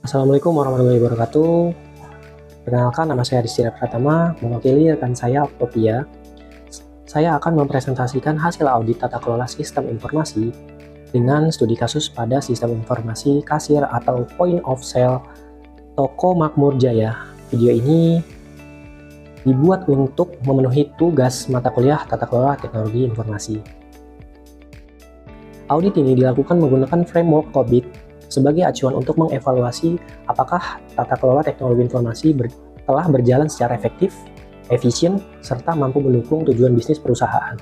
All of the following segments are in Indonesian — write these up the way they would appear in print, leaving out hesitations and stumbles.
Assalamualaikum warahmatullahi wabarakatuh. Perkenalkan, nama saya Rizky Pratama, mewakili rekan saya Octopia. Saya akan mempresentasikan hasil audit tata kelola sistem informasi dengan studi kasus pada sistem informasi kasir atau point of sale Toko Makmur Jaya. Video ini dibuat untuk memenuhi tugas mata kuliah tata kelola teknologi informasi. Audit ini dilakukan menggunakan framework COBIT sebagai acuan untuk mengevaluasi apakah tata kelola teknologi informasi telah berjalan secara efektif, efisien, serta mampu mendukung tujuan bisnis perusahaan.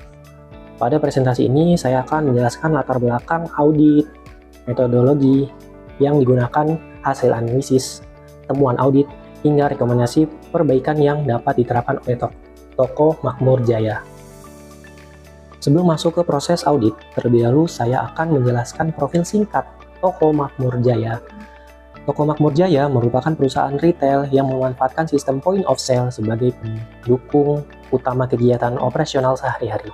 Pada presentasi ini, saya akan menjelaskan latar belakang audit, metodologi yang digunakan, hasil analisis, temuan audit, hingga rekomendasi perbaikan yang dapat diterapkan oleh Toko Makmur Jaya. Sebelum masuk ke proses audit, terlebih dahulu saya akan menjelaskan profil singkat Toko Makmur Jaya. Toko Makmur Jaya merupakan perusahaan retail yang memanfaatkan sistem point of sale sebagai pendukung utama kegiatan operasional sehari-hari.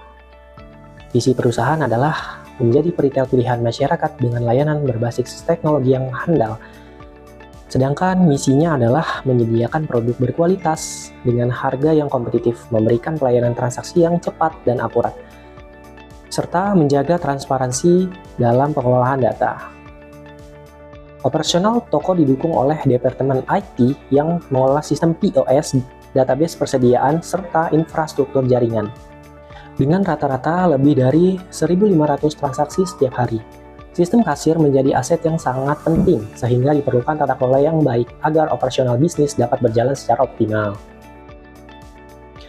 Visi perusahaan adalah menjadi peritel pilihan masyarakat dengan layanan berbasis teknologi yang handal. Sedangkan misinya adalah menyediakan produk berkualitas dengan harga yang kompetitif, memberikan pelayanan transaksi yang cepat dan akurat, serta menjaga transparansi dalam pengelolaan data. Operasional toko didukung oleh Departemen IT yang mengelola sistem POS, database persediaan, serta infrastruktur jaringan. Dengan rata-rata lebih dari 1.500 transaksi setiap hari, sistem kasir menjadi aset yang sangat penting sehingga diperlukan tata kelola yang baik agar operasional bisnis dapat berjalan secara optimal.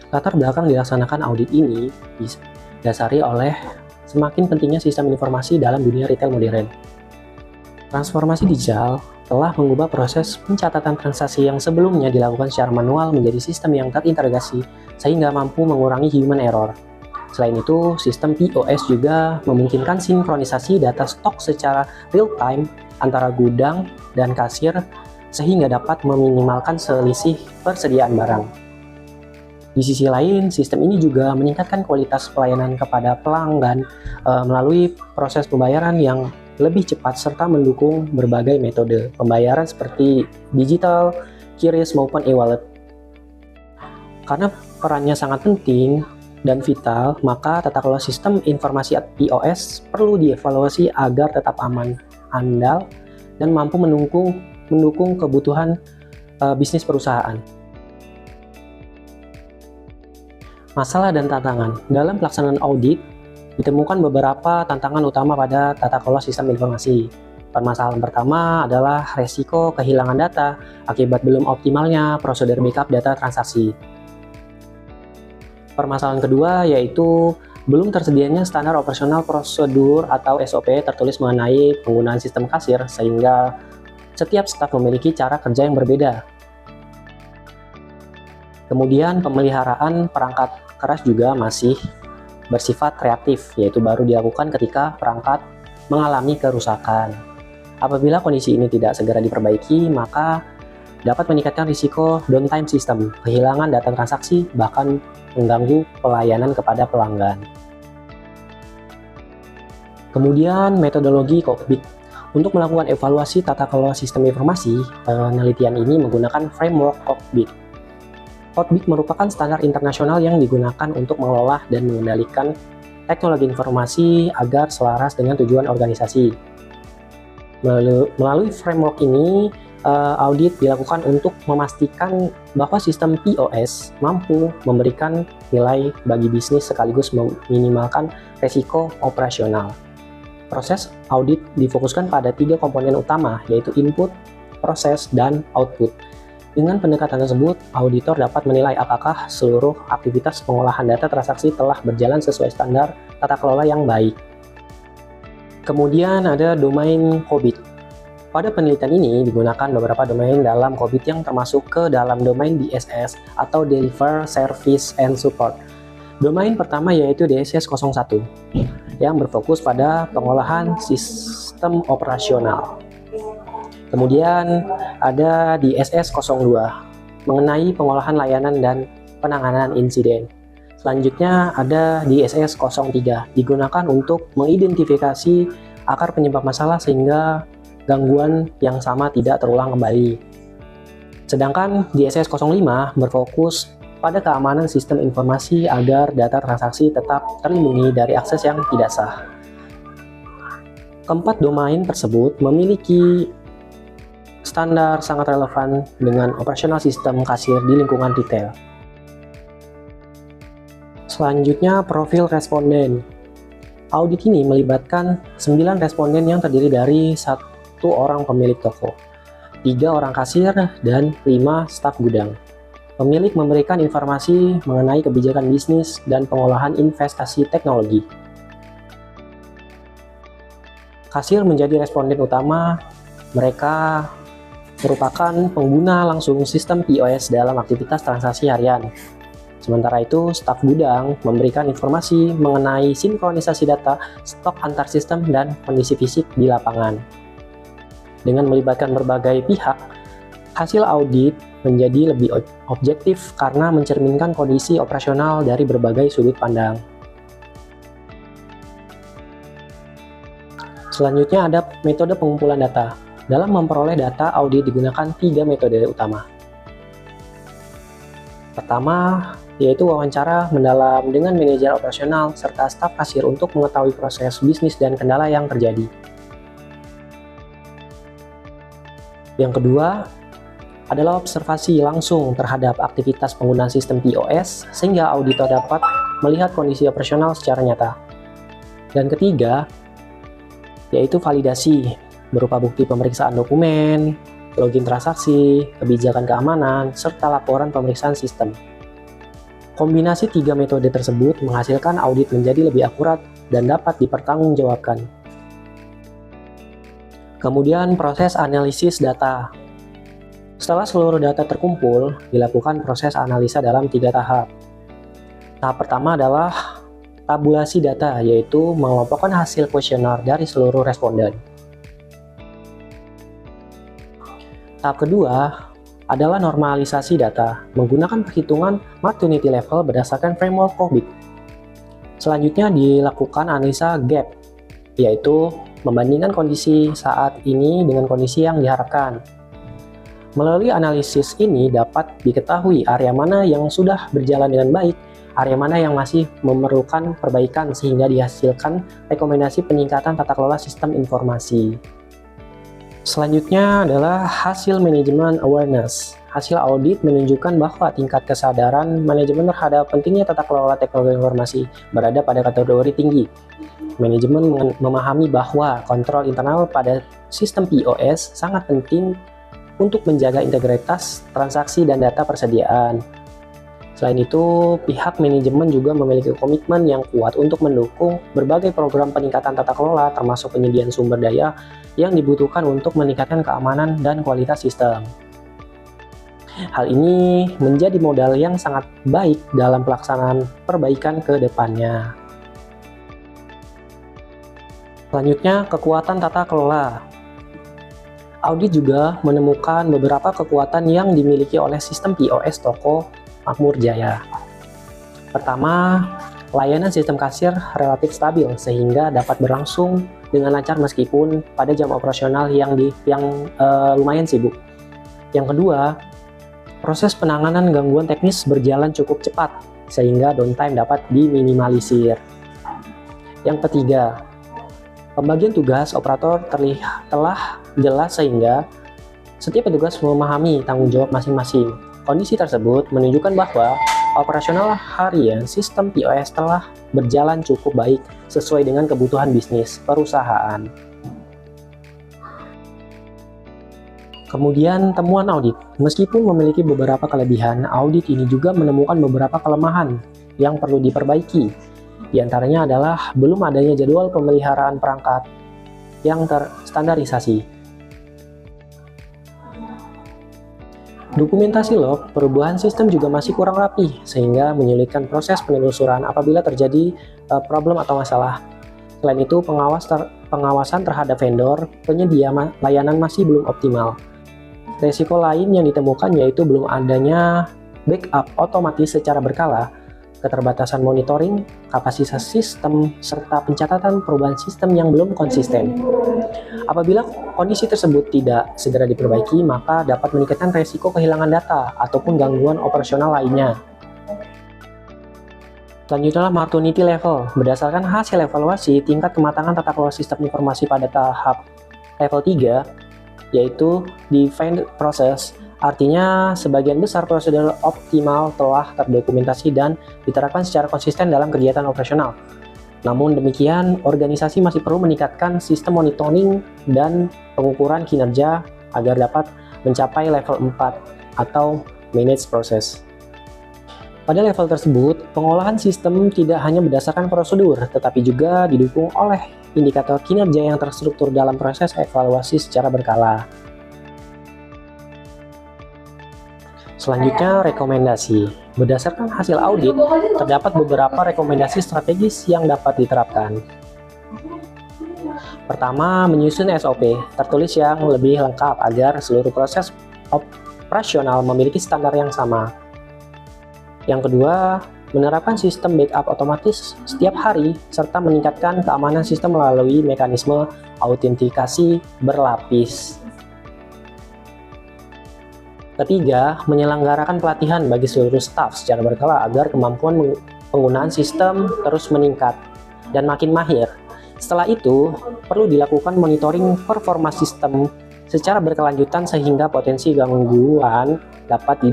Latar belakang dilaksanakan audit ini didasari oleh semakin pentingnya sistem informasi dalam dunia retail modern. Transformasi digital telah mengubah proses pencatatan transaksi yang sebelumnya dilakukan secara manual menjadi sistem yang terintegrasi sehingga mampu mengurangi human error. Selain itu, sistem POS juga memungkinkan sinkronisasi data stok secara real-time antara gudang dan kasir sehingga dapat meminimalkan selisih persediaan barang. Di sisi lain, sistem ini juga meningkatkan kualitas pelayanan kepada pelanggan melalui proses pembayaran yang lebih cepat serta mendukung berbagai metode pembayaran seperti digital, QRIS maupun e-wallet. Karena perannya sangat penting dan vital, maka tata kelola sistem informasi POS perlu dievaluasi agar tetap aman, andal, dan mampu mendukung kebutuhan bisnis perusahaan. Masalah dan tantangan dalam pelaksanaan audit ditemukan beberapa tantangan utama pada tata kelola sistem informasi. Permasalahan pertama adalah resiko kehilangan data akibat belum optimalnya prosedur backup data transaksi. Permasalahan kedua yaitu belum tersedianya standar operasional prosedur atau SOP tertulis mengenai penggunaan sistem kasir sehingga setiap staf memiliki cara kerja yang berbeda. Kemudian pemeliharaan perangkat keras juga masih bersifat reaktif, yaitu baru dilakukan ketika perangkat mengalami kerusakan. Apabila kondisi ini tidak segera diperbaiki, maka dapat meningkatkan risiko downtime sistem, kehilangan data transaksi, bahkan mengganggu pelayanan kepada pelanggan. Kemudian metodologi COBIT. Untuk melakukan evaluasi tata kelola sistem informasi, penelitian ini menggunakan framework COBIT. COBIT merupakan standar internasional yang digunakan untuk mengelola dan mengendalikan teknologi informasi agar selaras dengan tujuan organisasi. Melalui framework ini, audit dilakukan untuk memastikan bahwa sistem POS mampu memberikan nilai bagi bisnis sekaligus meminimalkan resiko operasional. Proses audit difokuskan pada 3 komponen utama, yaitu input, proses, dan output. Dengan pendekatan tersebut, auditor dapat menilai apakah seluruh aktivitas pengolahan data transaksi telah berjalan sesuai standar tata kelola yang baik. Kemudian ada domain COBIT. Pada penelitian ini digunakan beberapa domain dalam COBIT yang termasuk ke dalam domain DSS atau Deliver Service and Support. Domain pertama yaitu DSS 01 yang berfokus pada pengolahan sistem operasional. Kemudian ada di SS02 mengenai pengolahan layanan dan penanganan insiden. Selanjutnya ada di SS03 digunakan untuk mengidentifikasi akar penyebab masalah sehingga gangguan yang sama tidak terulang kembali. Sedangkan DSS-05 berfokus pada keamanan sistem informasi agar data transaksi tetap terlindungi dari akses yang tidak sah. Keempat domain tersebut memiliki standar sangat relevan dengan operasional sistem kasir di lingkungan retail. Selanjutnya, profil responden. Audit ini melibatkan 9 responden yang terdiri dari 1 orang pemilik toko, 3 orang kasir, dan 5 staf gudang. Pemilik memberikan informasi mengenai kebijakan bisnis dan pengolahan investasi teknologi. Kasir menjadi responden utama. Mereka merupakan pengguna langsung sistem POS dalam aktivitas transaksi harian. Sementara itu, staf gudang memberikan informasi mengenai sinkronisasi data, stok antar sistem, dan kondisi fisik di lapangan. Dengan melibatkan berbagai pihak, hasil audit menjadi lebih objektif karena mencerminkan kondisi operasional dari berbagai sudut pandang. Selanjutnya ada metode pengumpulan data. Dalam memperoleh data, audit digunakan 3 metode utama. Pertama, yaitu wawancara mendalam dengan manajer operasional serta staf kasir untuk mengetahui proses bisnis dan kendala yang terjadi. Yang kedua adalah observasi langsung terhadap aktivitas penggunaan sistem POS sehingga auditor dapat melihat kondisi operasional secara nyata. Dan ketiga, yaitu validasi berupa bukti pemeriksaan dokumen, login transaksi, kebijakan keamanan, serta laporan pemeriksaan sistem. Kombinasi 3 metode tersebut menghasilkan audit menjadi lebih akurat dan dapat dipertanggungjawabkan. Kemudian proses analisis data. Setelah seluruh data terkumpul, dilakukan proses analisa dalam 3 tahap. Tahap pertama adalah tabulasi data, yaitu mengelompokkan hasil kuesioner dari seluruh responden. Tahap kedua adalah normalisasi data, menggunakan perhitungan maturity level berdasarkan framework COBIT. Selanjutnya dilakukan analisa gap, yaitu membandingkan kondisi saat ini dengan kondisi yang diharapkan. Melalui analisis ini dapat diketahui area mana yang sudah berjalan dengan baik, area mana yang masih memerlukan perbaikan sehingga dihasilkan rekomendasi peningkatan tata kelola sistem informasi. Selanjutnya adalah hasil manajemen awareness. Hasil audit menunjukkan bahwa tingkat kesadaran manajemen terhadap pentingnya tata kelola teknologi informasi berada pada kategori tinggi. Manajemen memahami bahwa kontrol internal pada sistem POS sangat penting untuk menjaga integritas transaksi dan data persediaan. Selain itu, pihak manajemen juga memiliki komitmen yang kuat untuk mendukung berbagai program peningkatan tata kelola, termasuk penyediaan sumber daya yang dibutuhkan untuk meningkatkan keamanan dan kualitas sistem. Hal ini menjadi modal yang sangat baik dalam pelaksanaan perbaikan ke depannya. Selanjutnya, kekuatan tata kelola. Audit juga menemukan beberapa kekuatan yang dimiliki oleh sistem POS toko Makmur Jaya. Pertama, layanan sistem kasir relatif stabil sehingga dapat berlangsung dengan lancar meskipun pada jam operasional yang lumayan sibuk. Yang kedua, proses penanganan gangguan teknis berjalan cukup cepat sehingga downtime dapat diminimalisir. Yang ketiga, pembagian tugas operator telah jelas sehingga setiap petugas memahami tanggung jawab masing-masing. Kondisi tersebut menunjukkan bahwa operasional harian sistem POS telah berjalan cukup baik sesuai dengan kebutuhan bisnis perusahaan. Kemudian temuan audit. Meskipun memiliki beberapa kelebihan, audit ini juga menemukan beberapa kelemahan yang perlu diperbaiki. Di antaranya adalah belum adanya jadwal pemeliharaan perangkat yang terstandarisasi. Dokumentasi log perubahan sistem juga masih kurang rapi, sehingga menyulitkan proses penelusuran apabila terjadi problem atau masalah. Selain itu, pengawasan terhadap vendor penyedia layanan masih belum optimal. Risiko lain yang ditemukan yaitu belum adanya backup otomatis secara berkala, keterbatasan monitoring, kapasitas sistem, serta pencatatan perubahan sistem yang belum konsisten. Apabila kondisi tersebut tidak segera diperbaiki, maka dapat meningkatkan resiko kehilangan data ataupun gangguan operasional lainnya. Selanjutnya maturity level. Berdasarkan hasil evaluasi, tingkat kematangan tata kelola sistem informasi pada tahap level 3, yaitu defined process, artinya sebagian besar prosedur optimal telah terdokumentasi dan diterapkan secara konsisten dalam kegiatan operasional. Namun demikian, organisasi masih perlu meningkatkan sistem monitoring dan pengukuran kinerja agar dapat mencapai level 4 atau managed process. Pada level tersebut, pengolahan sistem tidak hanya berdasarkan prosedur, tetapi juga didukung oleh indikator kinerja yang terstruktur dalam proses evaluasi secara berkala. Selanjutnya, rekomendasi. Berdasarkan hasil audit, terdapat beberapa rekomendasi strategis yang dapat diterapkan. Pertama, menyusun SOP tertulis yang lebih lengkap agar seluruh proses operasional memiliki standar yang sama. Yang kedua, menerapkan sistem backup otomatis setiap hari serta meningkatkan keamanan sistem melalui mekanisme autentikasi berlapis. Ketiga, menyelenggarakan pelatihan bagi seluruh staf secara berkala agar kemampuan penggunaan sistem terus meningkat dan makin mahir. Setelah itu, perlu dilakukan monitoring performa sistem secara berkelanjutan sehingga potensi gangguan dapat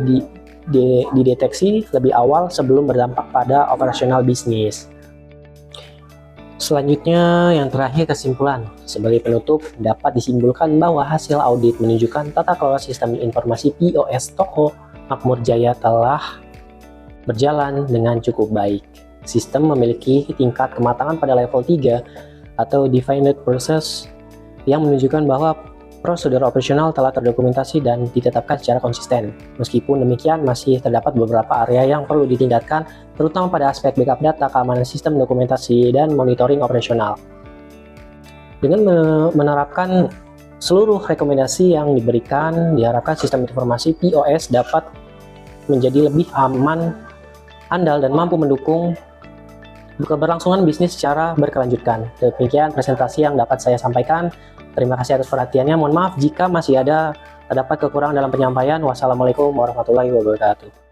dideteksi lebih awal sebelum berdampak pada operasional bisnis. Selanjutnya, yang terakhir, kesimpulan. Sebagai penutup, dapat disimpulkan bahwa hasil audit menunjukkan tata kelola sistem informasi POS Toko Makmur Jaya telah berjalan dengan cukup baik. Sistem memiliki tingkat kematangan pada level 3 atau defined process yang menunjukkan bahwa prosedur operasional telah terdokumentasi dan ditetapkan secara konsisten. Meskipun demikian, masih terdapat beberapa area yang perlu ditingkatkan, terutama pada aspek backup data, keamanan sistem dokumentasi, dan monitoring operasional. Dengan menerapkan seluruh rekomendasi yang diberikan, diharapkan sistem informasi POS dapat menjadi lebih aman, andal, dan mampu mendukung keberlangsungan bisnis secara berkelanjutan. Demikian presentasi yang dapat saya sampaikan. Terima kasih atas perhatiannya. Mohon maaf jika masih terdapat kekurangan dalam penyampaian. Wassalamualaikum warahmatullahi wabarakatuh.